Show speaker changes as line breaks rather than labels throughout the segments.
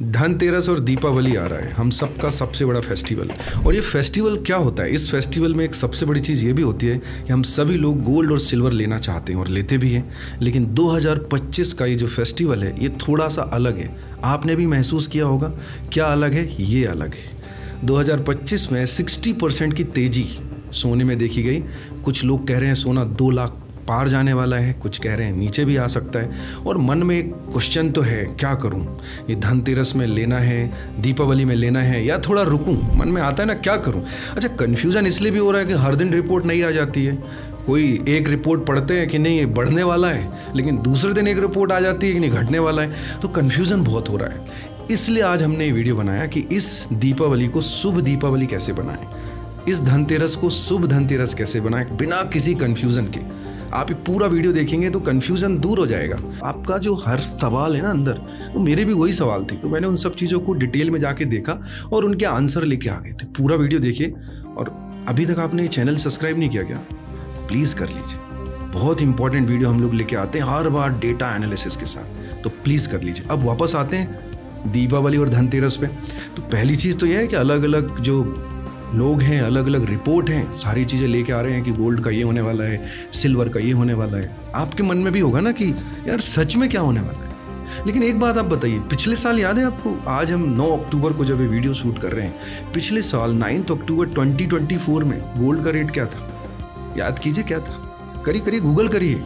धनतेरस और दीपावली आ रहा है, हम सबका सबसे बड़ा फेस्टिवल। और ये फेस्टिवल क्या होता है? इस फेस्टिवल में एक सबसे बड़ी चीज़ ये भी होती है कि हम सभी लोग गोल्ड और सिल्वर लेना चाहते हैं और लेते भी हैं। लेकिन 2025 का ये जो फेस्टिवल है ये थोड़ा सा अलग है। आपने भी महसूस किया होगा। क्या अलग है? ये अलग है। 2025 में 60% की तेज़ी सोने में देखी गई। कुछ लोग कह रहे हैं सोना 2 लाख पार जाने वाला है, कुछ कह रहे हैं नीचे भी आ सकता है। और मन में एक क्वेश्चन तो है, क्या करूं? ये धनतेरस में लेना है, दीपावली में लेना है, या थोड़ा रुकूं? मन में आता है ना, क्या करूं? अच्छा, कन्फ्यूज़न इसलिए भी हो रहा है कि हर दिन रिपोर्ट नहीं आ जाती है। कोई एक रिपोर्ट पढ़ते हैं कि नहीं ये बढ़ने वाला है, लेकिन दूसरे दिन एक रिपोर्ट आ जाती है कि नहीं घटने वाला है। तो कन्फ्यूज़न बहुत हो रहा है। इसलिए आज हमने ये वीडियो बनाया कि इस दीपावली को शुभ दीपावली कैसे बनाएं, इस धनतेरस को शुभ धनतेरस कैसे बनाएं बिना किसी कन्फ्यूज़न के। आप ये पूरा वीडियो देखेंगे तो कन्फ्यूज़न दूर हो जाएगा। आपका जो हर सवाल है ना अंदर, वो मेरे भी वही सवाल थे। तो मैंने उन सब चीज़ों को डिटेल में जाके देखा और उनके आंसर लेके आ गए थे। पूरा वीडियो देखिए। और अभी तक आपने ये चैनल सब्सक्राइब नहीं किया क्या? प्लीज़ कर लीजिए। बहुत इंपॉर्टेंट वीडियो हम लोग लेके आते हैं हर बार डेटा एनालिसिस के साथ, तो प्लीज़ कर लीजिए। अब वापस आते हैं दीपावली और धनतेरस पे। तो पहली चीज़ तो यह है कि अलग अलग जो लोग हैं, अलग अलग रिपोर्ट हैं, सारी चीज़ें लेके आ रहे हैं कि गोल्ड का ये होने वाला है, सिल्वर का ये होने वाला है। आपके मन में भी होगा ना कि यार सच में क्या होने वाला है। लेकिन एक बात आप बताइए, पिछले साल याद है आपको? आज हम 9 अक्टूबर को जब ये वीडियो शूट कर रहे हैं, पिछले साल 9 अक्टूबर 2024 में गोल्ड का रेट क्या था? याद कीजिए क्या था? करिए गूगल करिए।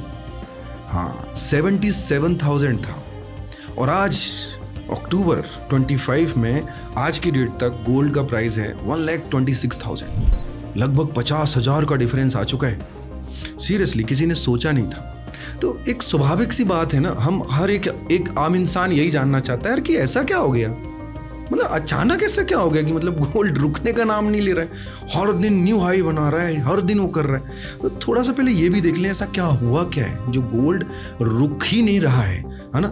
हाँ, 77,000 था। और आज अक्टूबर 25 में आज की डेट तक गोल्ड का प्राइस है 1,26,000। लगभग 50,000 का डिफरेंस आ चुका है। सीरियसली किसी ने सोचा नहीं था। तो एक स्वाभाविक सी बात है ना, हम हर एक आम इंसान यही जानना चाहता है यार कि ऐसा क्या हो गया, मतलब अचानक ऐसा क्या हो गया कि मतलब गोल्ड रुकने का नाम नहीं ले रहा है, हर दिन न्यू हाई बना रहा है, हर दिन वो कर रहा है। तो थोड़ा सा पहले ये भी देख लें ऐसा क्या हुआ क्या है जो गोल्ड रुक ही नहीं रहा है ना,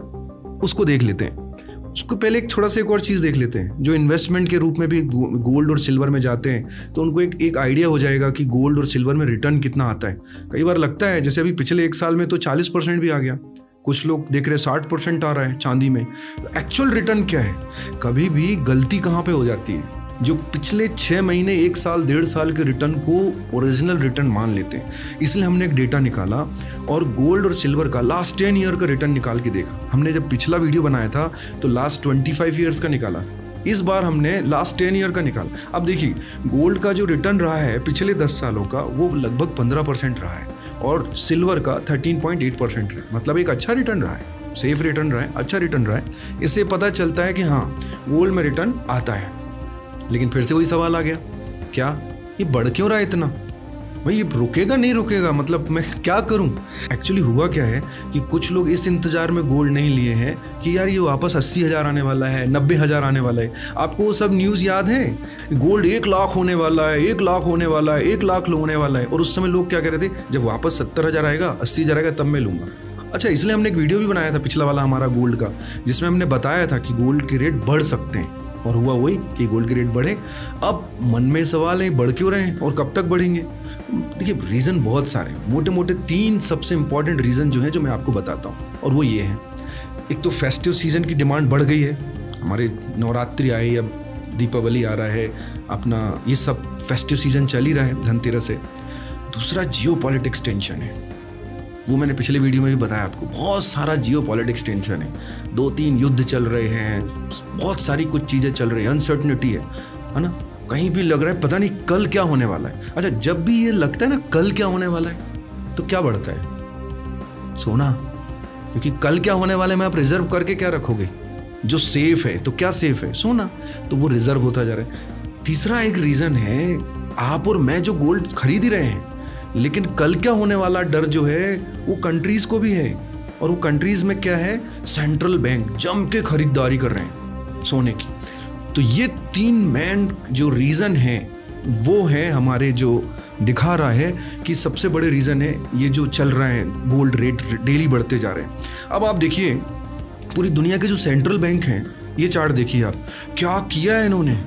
उसको देख लेते हैं। उसको पहले एक थोड़ा सा एक और चीज़ देख लेते हैं। जो इन्वेस्टमेंट के रूप में भी गोल्ड और सिल्वर में जाते हैं तो उनको एक आइडिया हो जाएगा कि गोल्ड और सिल्वर में रिटर्न कितना आता है। कई बार लगता है जैसे अभी पिछले 1 साल में तो 40% भी आ गया, कुछ लोग देख रहे 60% आ रहा है चांदी में। तो एक्चुअल रिटर्न क्या है? कभी भी गलती कहाँ पे हो जाती है? जो पिछले 6 महीने, 1 साल, 1.5 साल के रिटर्न को ओरिजिनल रिटर्न मान लेते हैं। इसलिए हमने एक डेटा निकाला और गोल्ड और सिल्वर का लास्ट 10 ईयर का रिटर्न निकाल के देखा। हमने जब पिछला वीडियो बनाया था तो लास्ट 25 ईयर्स का निकाला, इस बार हमने लास्ट 10 ईयर का निकाला। अब देखिए गोल्ड का जो रिटर्न रहा है पिछले 10 सालों का वो लगभग 15% रहा है और सिल्वर का 13.8% रहा है। मतलब एक अच्छा रिटर्न रहा है, सेफ रिटर्न रहा है, अच्छा रिटर्न रहा है। इससे पता चलता है कि हाँ गोल्ड में रिटर्न आता है। लेकिन फिर से वही सवाल आ गया, क्या ये बढ़ क्यों रहा है इतना? भाई ये रुकेगा नहीं रुकेगा, मतलब मैं क्या करूं? एक्चुअली हुआ क्या है कि कुछ लोग इस इंतजार में गोल्ड नहीं लिए हैं कि यार ये वापस 80,000 आने वाला है, 90,000 आने वाला है। आपको वो सब न्यूज़ याद है? गोल्ड 1 लाख होने वाला है, 1 लाख होने वाला है, 1 लाख होने वाला है। और उस समय लोग क्या कह रहे थे, जब वापस 70,000 आएगा, 80,000 आएगा तब मैं लूँगा। अच्छा, इसलिए हमने एक वीडियो भी बनाया था पिछला वाला हमारा गोल्ड का, जिसमें हमने बताया था कि गोल्ड के रेट बढ़ सकते हैं। और हुआ वही कि गोल्ड के रेट बढ़े। अब मन में सवाल है बढ़ क्यों रहे हैं और कब तक बढ़ेंगे? देखिए रीज़न बहुत सारे, मोटे मोटे 3 सबसे इंपॉर्टेंट रीज़न जो है जो मैं आपको बताता हूँ, और वो ये है। एक तो फेस्टिव सीज़न की डिमांड बढ़ गई है। हमारे नवरात्रि आए, अब दीपावली आ रहा है, अपना ये सब फेस्टिव सीज़न चल ही रहा है, धनतेरस है। दूसरा जियोपॉलिटिक्स टेंशन है, वो मैंने पिछले वीडियो में भी बताया आपको। बहुत सारा जियोपॉलिटिक्स टेंशन है, 2-3 युद्ध चल रहे हैं, बहुत सारी कुछ चीज़ें चल रही हैं, अनसर्टनिटी है ना। कहीं भी लग रहा है पता नहीं कल क्या होने वाला है। अच्छा, जब भी ये लगता है ना कल क्या होने वाला है तो क्या बढ़ता है? सोना। क्योंकि कल क्या होने वाले में आप रिजर्व करके क्या रखोगे? जो सेफ है, तो क्या सेफ है? सोना। तो वो रिजर्व होता जा रहा है। तीसरा एक रीज़न है, आप और मैं जो गोल्ड खरीद ही रहे हैं, लेकिन कल क्या होने वाला डर जो है वो कंट्रीज को भी है। और वो कंट्रीज में क्या है, सेंट्रल बैंक जम के खरीदारी कर रहे हैं सोने की। तो ये 3 मेन जो रीज़न है वो है हमारे, जो दिखा रहा है कि सबसे बड़े रीज़न है ये जो चल रहा है, गोल्ड रेट डेली बढ़ते जा रहे हैं। अब आप देखिए पूरी दुनिया के जो सेंट्रल बैंक हैं, ये चार्ट देखिए आप, क्या किया है इन्होंने,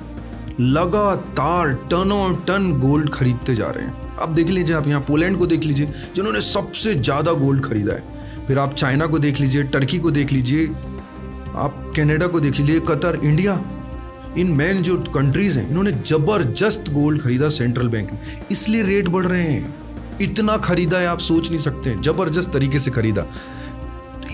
लगातार टनों टन गोल्ड खरीदते जा रहे हैं। अब देख लीजिए, आप यहाँ पोलैंड को देख लीजिए जिन्होंने सबसे ज़्यादा गोल्ड खरीदा है। फिर आप चाइना को देख लीजिए, टर्की को देख लीजिए, आप कनाडा को देख लीजिए, कतर, इंडिया, इन मेन जो कंट्रीज हैं इन्होंने जबरदस्त गोल्ड खरीदा सेंट्रल बैंक ने, इसलिए रेट बढ़ रहे हैं। इतना खरीदा है आप सोच नहीं सकते, जबरदस्त तरीके से खरीदा,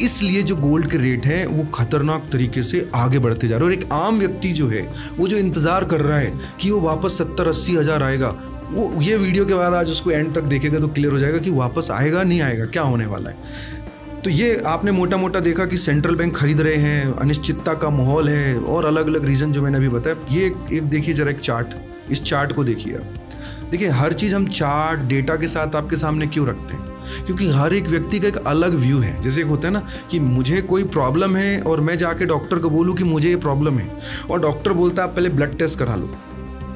इसलिए जो गोल्ड के रेट हैं वो खतरनाक तरीके से आगे बढ़ते जा रहे हैं। और एक आम व्यक्ति जो है वो जो इंतजार कर रहा है कि वो वापस 70-80 हज़ार आएगा, वो ये वीडियो के बाद आज उसको एंड तक देखेगा तो क्लियर हो जाएगा कि वापस आएगा नहीं आएगा, क्या होने वाला है। तो ये आपने मोटा मोटा देखा कि सेंट्रल बैंक खरीद रहे हैं, अनिश्चितता का माहौल है और अलग अलग रीज़न जो मैंने अभी बताया। ये एक देखिए जरा एक चार्ट, इस चार्ट को देखिए आप। देखिए हर चीज़ हम चार्ट डेटा के साथ आपके सामने क्यों रखते हैं, क्योंकि हर एक व्यक्ति का एक अलग व्यू है। जैसे एक होता है ना कि मुझे कोई प्रॉब्लम है और मैं जाके डॉक्टर को बोलूँ कि मुझे ये प्रॉब्लम है, और डॉक्टर बोलता है आप पहले ब्लड टेस्ट करा लो,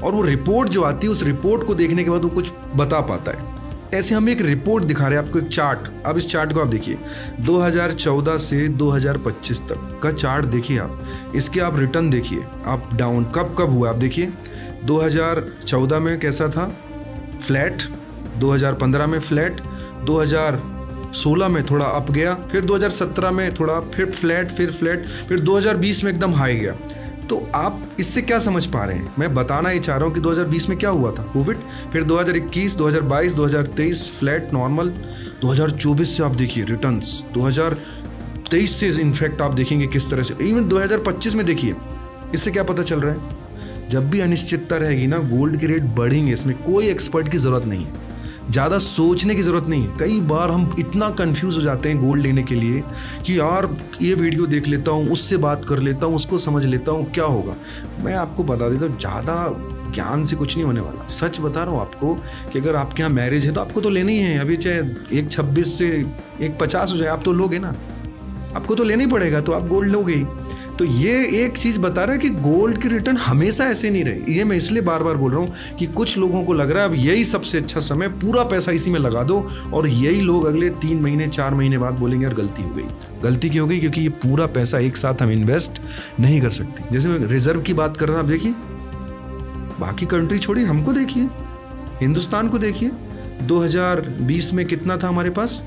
और वो रिपोर्ट जो आती है उस रिपोर्ट को देखने के बाद वो कुछ बता पाता है। ऐसे हम एक रिपोर्ट दिखा रहे हैं आपको, एक चार्ट। अब इस चार्ट को आप देखिए 2014 से 2025 तक का चार्ट देखिए आप, इसके आप रिटर्न देखिए, आप डाउन कब कब हुआ आप देखिए। 2014 में कैसा था, फ्लैट, 2015 में फ्लैट, 2016 में थोड़ा अप गया, फिर 2017 में थोड़ा, फिर फ्लैट, फिर 2020 में एकदम हाई गया। तो आप इससे क्या समझ पा रहे हैं, मैं बताना ही चाह रहा हूँ कि 2020 में क्या हुआ था, कोविड, फिर 2021, 2022, 2023 फ्लैट नॉर्मल, 2024 से आप देखिए रिटर्न्स, 2023 से इनफैक्ट आप देखेंगे किस तरह से, इवन 2025 में देखिए। इससे क्या पता चल रहा है, जब भी अनिश्चितता रहेगी ना गोल्ड के रेट बढ़ेंगे, इसमें कोई एक्सपर्ट की ज़रूरत नहीं है, ज़्यादा सोचने की ज़रूरत नहीं है। कई बार हम इतना कंफ्यूज हो जाते हैं गोल्ड लेने के लिए कि यार ये वीडियो देख लेता हूँ, उससे बात कर लेता हूँ, उसको समझ लेता हूँ, क्या होगा। मैं आपको बता देता हूँ, ज़्यादा ज्ञान से कुछ नहीं होने वाला। सच बता रहा हूँ आपको कि अगर आपके यहाँ मैरिज है तो आपको तो लेनी ही है, अभी चाहे 126 से 150 हो जाए, आप तो लोगे ना, आपको तो लेना ही पड़ेगा, तो आप गोल्ड लोगे ही। तो ये एक चीज़ बता रहा है कि गोल्ड की रिटर्न हमेशा ऐसे नहीं रहे। ये मैं इसलिए बार बार बोल रहा हूँ कि कुछ लोगों को लग रहा है अब यही सबसे अच्छा समय, पूरा पैसा इसी में लगा दो, और यही लोग अगले 3 महीने 4 महीने बाद बोलेंगे यार गलती हो गई। गलती क्यों हो गई, क्योंकि ये पूरा पैसा एक साथ हम इन्वेस्ट नहीं कर सकते। जैसे मैं रिजर्व की बात कर रहा हूँ, आप देखिए बाकी कंट्री छोड़िए, हमको देखिए, हिंदुस्तान को देखिए। 2020 में कितना था हमारे पास,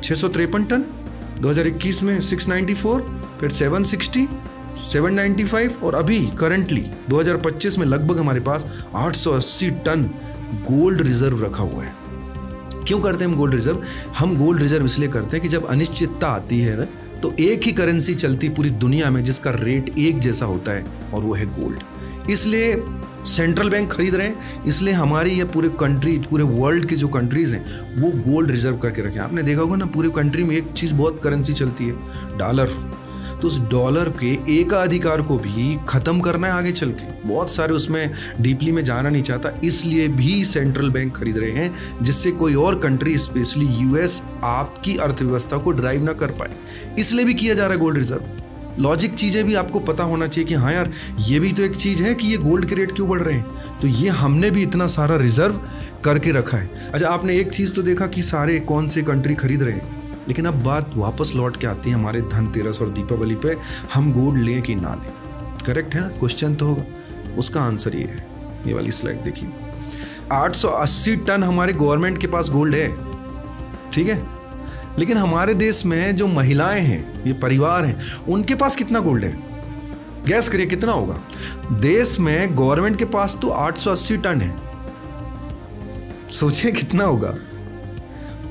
653 टन, 2021 में 694, फिर 760, 795, और अभी करंटली 2025 में लगभग हमारे पास 880 टन गोल्ड रिजर्व रखा हुआ है। क्यों करते हैं हम गोल्ड रिजर्व? हम गोल्ड रिजर्व इसलिए करते हैं कि जब अनिश्चितता आती है ना, तो एक ही करेंसी चलती पूरी दुनिया में जिसका रेट एक जैसा होता है, और वो है गोल्ड। इसलिए सेंट्रल बैंक खरीद रहे हैं, इसलिए हमारी ये पूरे कंट्री, पूरे वर्ल्ड की जो कंट्रीज हैं वो गोल्ड रिजर्व करके रखें। आपने देखा होगा ना, पूरी कंट्री में एक चीज़ बहुत करेंसी चलती है, डॉलर। तो उस डॉलर के एकाधिकार को भी ख़त्म करना है आगे चल के। बहुत सारे उसमें डीपली में जाना नहीं चाहता, इसलिए भी सेंट्रल बैंक खरीद रहे हैं, जिससे कोई और कंट्री स्पेशली यूएस आपकी अर्थव्यवस्था को ड्राइव ना कर पाए। इसलिए भी किया जा रहा है गोल्ड रिजर्व। लॉजिक चीज़ें भी आपको पता होना चाहिए कि हाँ यार ये भी तो एक चीज़ है कि ये गोल्ड के रेट क्यों बढ़ रहे हैं, तो ये हमने भी इतना सारा रिजर्व करके रखा है। अच्छा, आपने एक चीज़ तो देखा कि सारे कौन से कंट्री खरीद रहे हैं, लेकिन अब बात वापस लौट के आती है हमारे धनतेरस और दीपावली पे, हम गोल्ड लें कि ना लें। करेक्ट है ना, क्वेश्चन तो होगा, उसका आंसर ये है। ये वाली स्लाइड देखिए, 880 टन हमारे गवर्नमेंट के पास गोल्ड है, ठीक है, लेकिन हमारे देश में जो महिलाएं हैं, ये परिवार हैं, उनके पास कितना गोल्ड है? गैस करिए कितना होगा। देश में गवर्नमेंट के पास तो 880 टन है, सोचिए कितना होगा,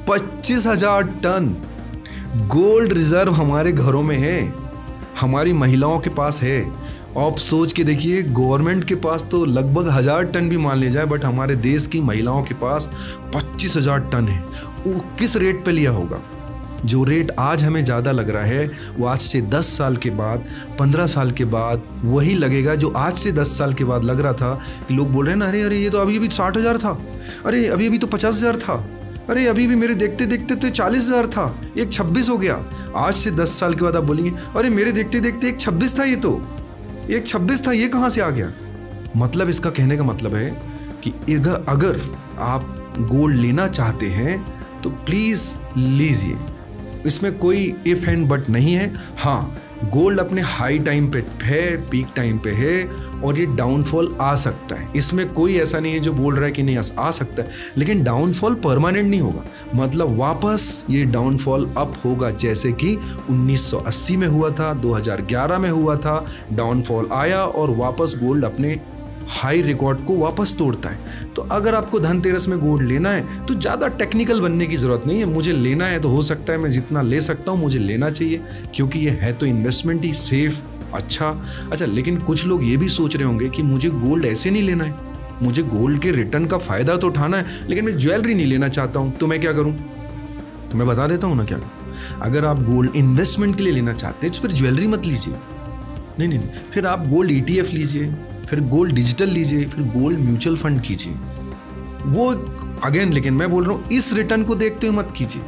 25,000 टन गोल्ड रिजर्व हमारे घरों में है, हमारी महिलाओं के पास है। आप सोच के देखिए, गवर्नमेंट के पास तो लगभग 1000 टन भी मान ले जाए, बट हमारे देश की महिलाओं के पास 25,000 टन है। वो किस रेट पे लिया होगा? जो रेट आज हमें ज़्यादा लग रहा है, वो आज से 10 साल के बाद, 15 साल के बाद वही लगेगा जो आज से 10 साल के बाद लग रहा था। कि लोग बोल रहे हैं ना, अरे ये तो अभी 60,000 था, अरे अभी तो 50,000 था, अरे अभी भी मेरे देखते देखते तो 40,000 था, 126 हो गया। आज से 10 साल के बाद आप बोलेंगे अरे मेरे देखते देखते 126 था, ये तो 126 था, ये कहाँ से आ गया? मतलब इसका कहने का मतलब है कि अगर आप गोल्ड लेना चाहते हैं तो प्लीज़ लीजिए, इसमें कोई इफ एंड बट नहीं है। हाँ, गोल्ड अपने हाई टाइम पे है, पीक टाइम पे है, और ये डाउनफॉल आ सकता है। इसमें कोई ऐसा नहीं है जो बोल रहा है कि नहीं आ सकता है, लेकिन डाउनफॉल परमानेंट नहीं होगा। मतलब वापस ये डाउनफॉल अप होगा, जैसे कि 1980 में हुआ था, 2011 में हुआ था, डाउनफॉल आया और वापस गोल्ड अपने हाई रिकॉर्ड को वापस तोड़ता है। तो अगर आपको धनतेरस में गोल्ड लेना है तो ज़्यादा टेक्निकल बनने की ज़रूरत नहीं है। मुझे लेना है तो हो सकता है मैं जितना ले सकता हूँ मुझे लेना चाहिए, क्योंकि ये है तो इन्वेस्टमेंट ही, सेफ, अच्छा। लेकिन कुछ लोग ये भी सोच रहे होंगे कि मुझे गोल्ड ऐसे नहीं लेना है, मुझे गोल्ड के रिटर्न का फ़ायदा तो उठाना है, लेकिन मैं ज्वेलरी नहीं लेना चाहता हूँ, तो मैं क्या करूँ? तो मैं बता देता हूँ ना क्या करूँ। अगर आप गोल्ड इन्वेस्टमेंट के लिए लेना चाहते हैं तो फिर ज्वेलरी मत लीजिए, नहीं, फिर आप गोल्ड ETF लीजिए, फिर गोल्ड डिजिटल लीजिए, फिर गोल्ड म्यूचुअल फंड कीजिए। वो अगेन, लेकिन मैं बोल रहा हूं इस रिटर्न को देखते हुए मत कीजिए।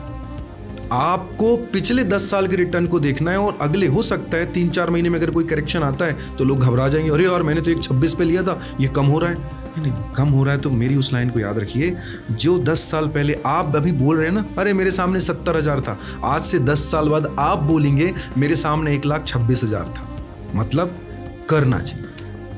आपको पिछले 10 साल के रिटर्न को देखना है, और अगले हो सकता है 3-4 महीने में अगर कोई करेक्शन आता है तो लोग घबरा जाएंगे, अरे यार मैंने तो 1.26 पे लिया था, ये कम हो रहा है। नहीं, कम हो रहा है तो मेरी उस लाइन को याद रखिए, जो 10 साल पहले आप अभी बोल रहे हैं ना, अरे मेरे सामने 70,000 था, आज से 10 साल बाद आप बोलेंगे मेरे सामने 1,26,000 था। मतलब करना चाहिए।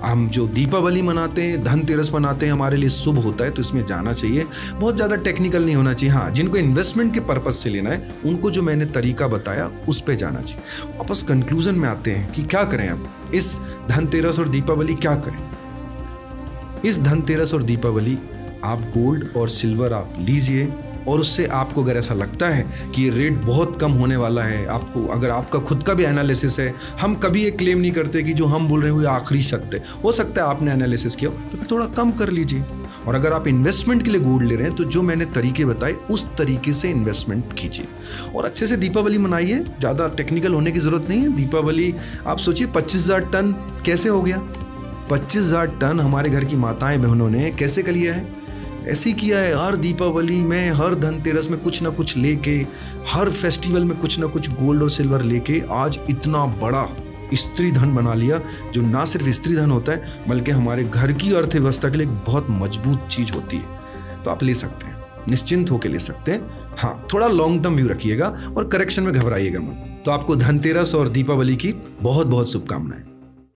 हम जो दीपावली मनाते हैं, धनतेरस मनाते हैं, हमारे लिए शुभ होता है, तो इसमें जाना चाहिए। बहुत ज़्यादा टेक्निकल नहीं होना चाहिए। हाँ, जिनको इन्वेस्टमेंट के पर्पज से लेना है उनको जो मैंने तरीका बताया उस पे जाना चाहिए। वापस कंक्लूजन में आते हैं कि क्या करें अब इस धनतेरस और दीपावली, क्या करें इस धनतेरस और दीपावली। आप गोल्ड और सिल्वर आप लीजिए, और उससे आपको अगर ऐसा लगता है कि ये रेट बहुत कम होने वाला है, आपको अगर आपका खुद का भी एनालिसिस है, हम कभी ये क्लेम नहीं करते कि जो हम बोल रहे हैं वो आखिरी सत्य हो सकता है, आपने एनालिसिस किया तो फिर थोड़ा कम कर लीजिए। और अगर आप इन्वेस्टमेंट के लिए गोल्ड ले रहे हैं तो जो मैंने तरीके बताए उस तरीके से इन्वेस्टमेंट कीजिए, और अच्छे से दीपावली मनाइए। ज़्यादा टेक्निकल होने की ज़रूरत नहीं है। दीपावली आप सोचिए 25,000 टन कैसे हो गया? 25,000 टन हमारे घर की माताएं बहनों ने कैसे कर लिया है? ऐसे ही किया है। हर दीपावली में, हर धनतेरस में कुछ ना कुछ लेके, हर फेस्टिवल में कुछ ना कुछ गोल्ड और सिल्वर लेके आज इतना बड़ा स्त्री धन बना लिया, जो ना सिर्फ स्त्री धन होता है बल्कि हमारे घर की अर्थव्यवस्था के लिए एक बहुत मजबूत चीज होती है। तो आप ले सकते हैं, निश्चिंत होकर ले सकते हैं। हाँ, थोड़ा लॉन्ग टर्म व्यू रखिएगा और करेक्शन में घबराइएगा मत। तो आपको धनतेरस और दीपावली की बहुत बहुत शुभकामनाएं।